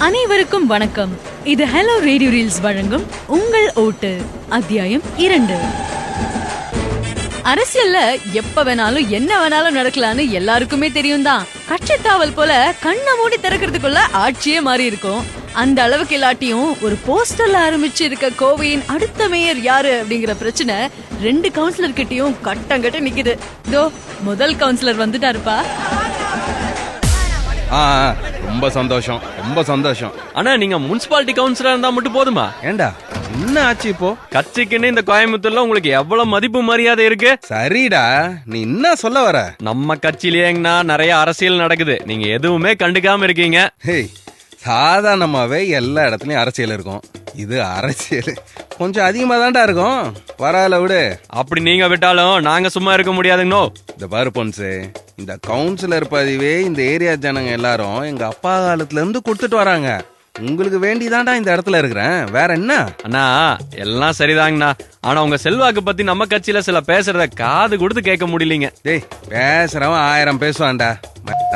அனைவருக்கும் வணக்கம். இது ஹலோ ரேடியோ ரீல்ஸ் வழங்கும் உங்கள் ஓட்டு அத்தியாயம் 2. அரசியல்ல எப்ப வேணாலும் என்ன வேணாலும் நடக்கலான்னு எல்லாருக்குமே தெரியும் தான். கட்சி தாவல் போல கண்ணை மூடி திறக்கிறதுக்குள்ள ஆட்சியே மாறி இருக்கும். அந்த அளவுக்கு இல்லாட்டியும் ஒரு போஸ்டர்ல ஆரம்பிச்சு இருக்க கோவையின் அடுத்த மேயர் யாரு அப்படிங்கிற பிரச்சனை 2 கவுன்சிலர் கிட்டயும் கட்டங்கட்ட நிக்குது. இதோ முதல் கவுன்சிலர் வந்துட்டாருப்பா. ரொம்ப சந்தோஷம். ஆனா நீங்க முனிசிபாலிட்டி கவுன்சிலர் இருந்தா மட்டும் போதுமா? ஏண்டா என்ன ஆச்சு இப்போ? கட்சிக்குன்னு இந்த கோயம்புத்தூர்ல உங்களுக்கு எவ்வளவு மதிப்பு மரியாதை இருக்கு? சரிடா, நீ என்ன சொல்ல வர? நம்ம கட்சியிலேங்கண்ணா நிறைய அரசியல் நடக்குது, நீங்க எதுவுமே கண்டுக்காம இருக்கீங்க. ஹேய், சாதாரணமாவே எல்லா இடத்துலயும் அரசியல் இருக்கும். இது அரசியல் கொஞ்சம் அதிகமா தான்டா இருக்கும். பரவாயில்ல விடு. அப்படி நீங்க விட்டாலும் நாங்க சும்மா இருக்க முடியாதுங்கண்ணோ. இந்த பாரு பொன்சு, இந்த கவுன்சிலர் பதவியே இந்த ஏரியா ஜனங்க எல்லாரும் எங்க அப்பா காலத்துல இருந்து கொடுத்துட்டு வராங்க. உங்களுக்கு வேண்டிதான்டா இந்த இடத்துல இருக்கிறேன், வேற என்ன? அண்ணா எல்லாம் சரிதாங்கண்ணா, ஆனா உங்க செல்வாக்கு பத்தி நம்ம கட்சியில சில பேசுறத காது கொடுத்து கேட்க முடியலீங்க. டேய், பேசுறவன் 1000 பேசுவான்டா,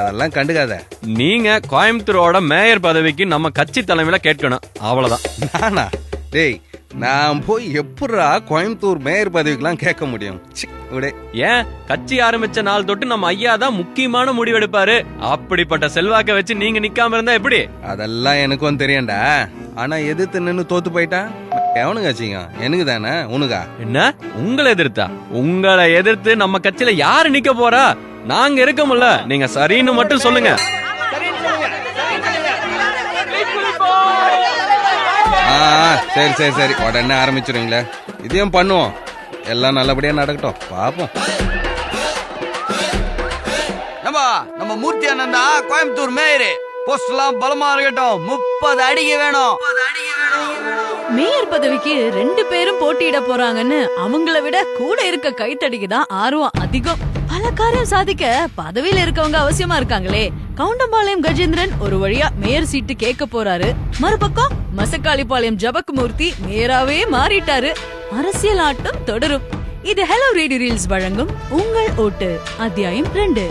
அதெல்லாம் கண்டுக்காத. நீங்க கோயம்புத்தூரோட மேயர் பதவிக்கு நம்ம கட்சி தலைமையில கேட்கணும், அவ்வளவுதான். நானா? டேய், நான் போய் எப்படா கோயம்புத்தூர் மேயர் பதவிக்கெல்லாம் கேட்க முடியும்? ஏன், கட்சி ஆரம்பிச்ச நாள் தொட்டு நம்ம ஐயா தான் முக்கியமான முடிவெடுப்பாரு. அப்படிப்பட்ட செல்வாக்க வச்சு நீங்க நிக்காம இருந்தா எப்படி? அதெல்லாம் எனக்கும் தெரியும்டா. ஆனா எதிர்த்து நின்னு தோத்து போயிட்டா எவனுங்க ஆச்சுங்க? எனக்கு தானே, உனக்கா? என்ன உங்களை எதிர்த்தா? உங்களை எதிர்த்து நம்ம கட்சியில யாரு நிக்க போறா? நாங்க இருக்கோம்ல, நீங்க சரின்னு மட்டும் சொல்லுங்க. சரி, உடனே ஆரம்பிச்சிருங்களே. இதையும் பண்ணுவோம், எல்லாம் நல்லபடியா நடக்கட்டும், பாப்போம். நம்ம மூர்த்தி அண்ணன் தான் கோயம்புத்தூர் மேயர். போஸ்ட் எல்லாம் பலமா இருக்கட்டும். 30 அடிக்கு வேணும். மேயர் பதவிக்கு 2 பேரும் போட்டியிட போறாங்கன்னு அவங்கள விட கூட இருக்க கைத்தடிக்கு தான் ஆர்வம் அதிகம். பல காரியம் சாதிக்க பதவியில இருக்கவங்க அவசியமா இருக்காங்களே. கவுண்டம்பாளையம் கஜேந்திரன் ஒரு வழியா மேயர் சீட்டு கேட்க போறாரு. மறுபக்கம் மசக்காளிபாளையம் ஜபக்குமூர்த்தி மேயராவே மாறிட்டாரு. அரசியல் ஆட்டம் தொடரும். இது ஹலோ ரேடியோ ரீல்ஸ் வழங்கும் உங்கள் ஓட்டு அத்தியாயம் 2.